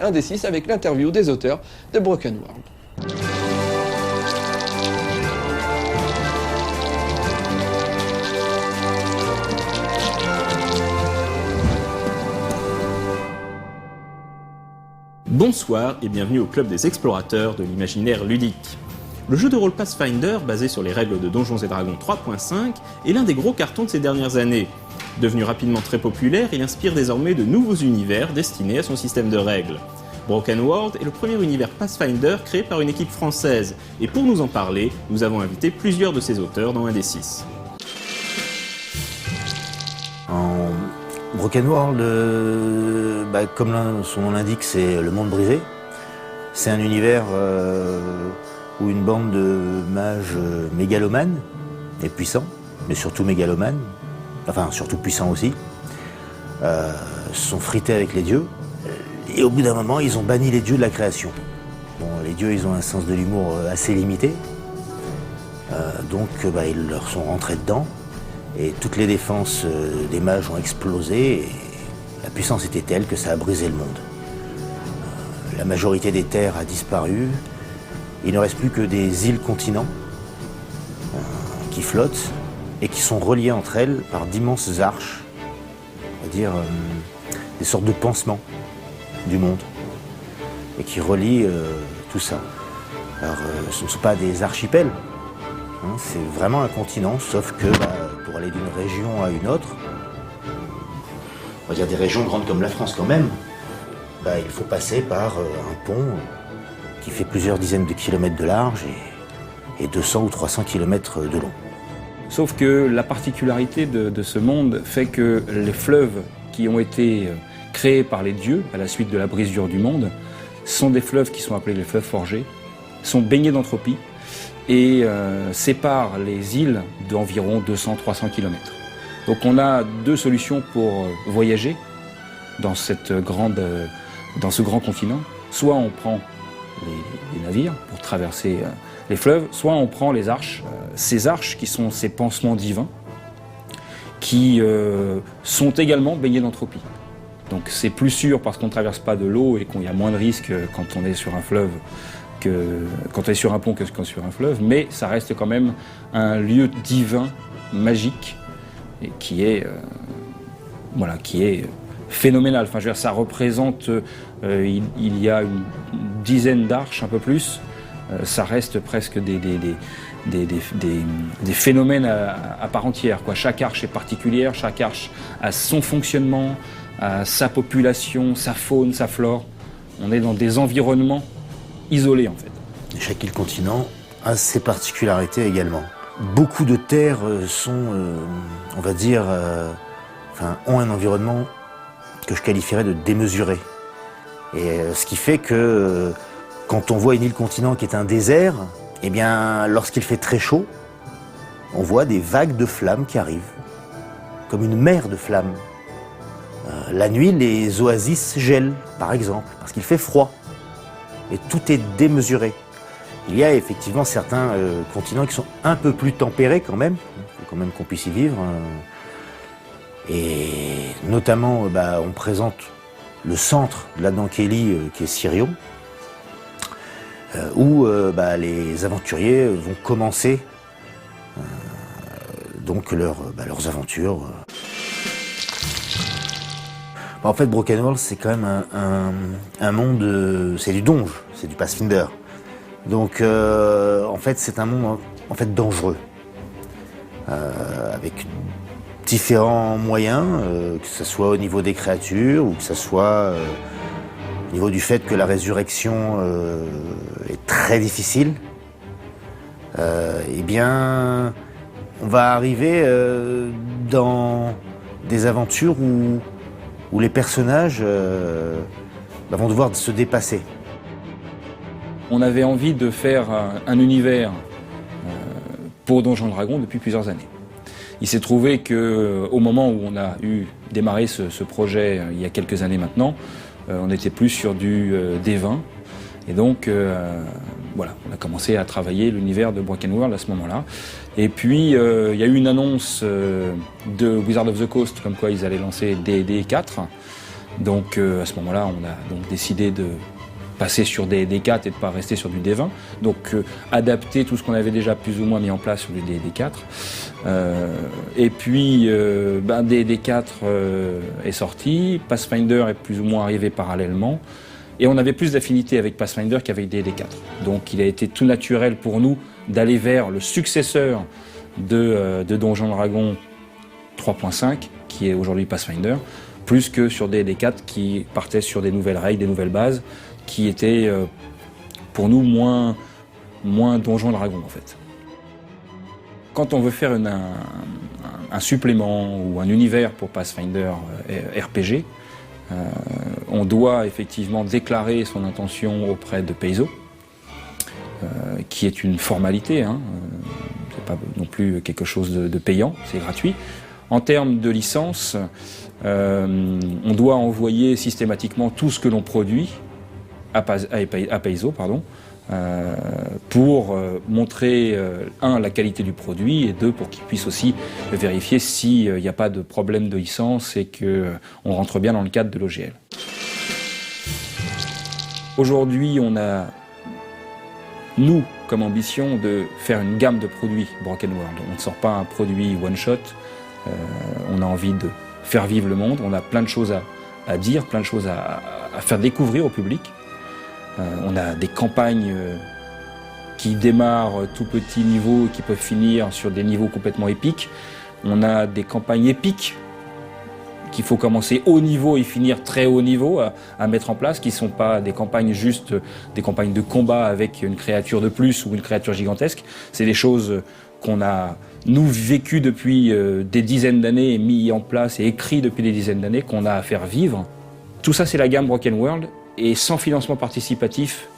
Un des 6 avec l'interview des auteurs de Broken World. Bonsoir et bienvenue au club des explorateurs de l'imaginaire ludique. Le jeu de rôle Pathfinder, basé sur les règles de Donjons et Dragons 3.5, est l'un des gros cartons de ces dernières années. Devenu rapidement très populaire, il inspire désormais de nouveaux univers destinés à son système de règles. Broken World est le premier univers Pathfinder créé par une équipe française, et pour nous en parler, nous avons invité plusieurs de ses auteurs dans un des 6. Broken World, comme son nom l'indique, c'est le monde brisé. C'est un univers où une bande de mages mégalomanes et puissants, mais surtout mégalomanes, enfin surtout puissants aussi, se sont frités avec les dieux. Et au bout d'un moment, ils ont banni les dieux de la création. Bon, les dieux, ils ont un sens de l'humour assez limité, donc ils leur sont rentrés dedans. Et toutes les défenses des mages ont explosé et la puissance était telle que ça a brisé le monde. La majorité des terres a disparu. Il ne reste plus que des îles-continents qui flottent et qui sont reliées entre elles par d'immenses arches, on va dire des sortes de pansements du monde, et qui relient tout ça. Alors ce ne sont pas des archipels, hein, c'est vraiment un continent, sauf que pour aller d'une région à une autre, on va dire des régions grandes comme la France quand même, il faut passer par un pont qui fait plusieurs dizaines de kilomètres de large et 200 ou 300 kilomètres de long. Sauf que la particularité de ce monde fait que les fleuves qui ont été créés par les dieux à la suite de la brisure du monde sont des fleuves qui sont appelés les fleuves forgés, sont baignés d'entropie et séparent les îles d'environ 200-300 km. Donc on a deux solutions pour voyager dans ce grand continent. Soit on prend les navires pour traverser les fleuves, soit on prend les arches. Ces arches qui sont ces pansements divins qui sont également baignés d'entropie. Donc c'est plus sûr parce qu'on ne traverse pas de l'eau et qu'il y a moins de risques quand on est sur un fleuve quand on est sur un pont que sur un fleuve, mais ça reste quand même un lieu divin, magique, et qui est phénoménal. Enfin, je veux dire, ça représente, il y a une dizaine d'arches, un peu plus, ça reste presque des phénomènes à part entière, quoi. Chaque arche est particulière, chaque arche a son fonctionnement, a sa population, sa faune, sa flore. On est dans des environnements isolés, en fait. Et chaque île-continent a ses particularités également. Beaucoup de terres ont un environnement que je qualifierais de démesuré. Et ce qui fait que quand on voit une île-continent qui est un désert, eh bien, lorsqu'il fait très chaud, on voit des vagues de flammes qui arrivent, comme une mer de flammes. La nuit, les oasis gèlent, par exemple, parce qu'il fait froid. Et tout est démesuré. Il y a effectivement certains continents qui sont un peu plus tempérés quand même. Il faut quand même qu'on puisse y vivre. Et notamment, on présente le centre de la Dankeli, qui est Sirion, où les aventuriers vont commencer leurs aventures. En fait, Broken World, c'est quand même un monde, c'est du donge, c'est du Pathfinder. Donc, en fait, c'est un monde dangereux, avec différents moyens, que ce soit au niveau des créatures ou que ce soit au niveau du fait que la résurrection est très difficile. On va arriver dans des aventures où les personnages vont devoir se dépasser. On avait envie de faire un univers pour Donjons et Dragons depuis plusieurs années. Il s'est trouvé qu'au moment où on a démarré ce projet il y a quelques années maintenant, on était plus sur du D20. Et donc, on a commencé à travailler l'univers de Broken World à ce moment-là. Et puis, il y a eu une annonce de Wizards of the Coast, comme quoi ils allaient lancer D&D 4. Donc à ce moment-là, on a donc décidé de passer sur des D4 et de ne pas rester sur du D20. Donc adapter tout ce qu'on avait déjà plus ou moins mis en place sur du D4. Et puis des D4 est sorti, Pathfinder est plus ou moins arrivé parallèlement. Et on avait plus d'affinité avec Pathfinder qu'avec des D4. Donc il a été tout naturel pour nous d'aller vers le successeur de Donjons & Dragons 3.5, qui est aujourd'hui Pathfinder, plus que sur des D4 qui partaient sur des nouvelles règles, des nouvelles bases, qui étaient pour nous moins Donjons & Dragons en fait. Quand on veut faire un supplément ou un univers pour Pathfinder RPG, on doit effectivement déclarer son intention auprès de Paizo, qui est une formalité, c'est pas non plus quelque chose de payant, c'est gratuit. En termes de licence, on doit envoyer systématiquement tout ce que l'on produit à Paizo, pour montrer, la qualité du produit, et deux, pour qu'ils puissent aussi vérifier s'il n'y a pas de problème de licence et qu'on rentre bien dans le cadre de l'OGL. Aujourd'hui, on a, nous, comme ambition de faire une gamme de produits Broken World. On ne sort pas un produit one-shot, on a envie de faire vivre le monde, on a plein de choses à dire, plein de choses à faire découvrir au public. On a des campagnes qui démarrent tout petit niveau et qui peuvent finir sur des niveaux complètement épiques. On a des campagnes épiques qu'il faut commencer haut niveau et finir très haut niveau à mettre en place, qui ne sont pas des campagnes juste des campagnes de combat avec une créature de plus ou une créature gigantesque. C'est des choses qu'on a, nous, vécues depuis des dizaines d'années et mis en place et écrit depuis des dizaines d'années, qu'on a à faire vivre. Tout ça, c'est la gamme Broken World. Et sans financement participatif,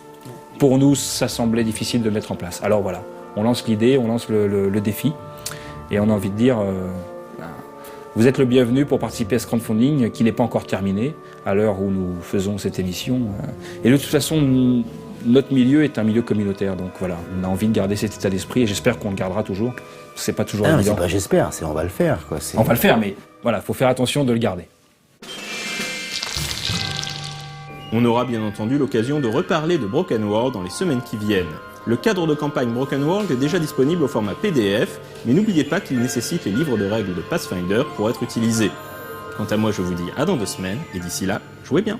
pour nous, ça semblait difficile de mettre en place. Alors voilà, on lance l'idée, on lance le défi, et on a envie de dire, vous êtes le bienvenu pour participer à ce crowdfunding qui n'est pas encore terminé, à l'heure où nous faisons cette émission. Et de toute façon, notre milieu est un milieu communautaire, donc voilà, on a envie de garder cet état d'esprit, et j'espère qu'on le gardera toujours. C'est pas toujours évident. C'est pas j'espère, c'est on va le faire, quoi. On va le faire, mais voilà, faut faire attention de le garder. On aura bien entendu l'occasion de reparler de Broken World dans les semaines qui viennent. Le cadre de campagne Broken World est déjà disponible au format PDF, mais n'oubliez pas qu'il nécessite les livres de règles de Pathfinder pour être utilisé. Quant à moi, je vous dis à dans 2 semaines, et d'ici là, jouez bien.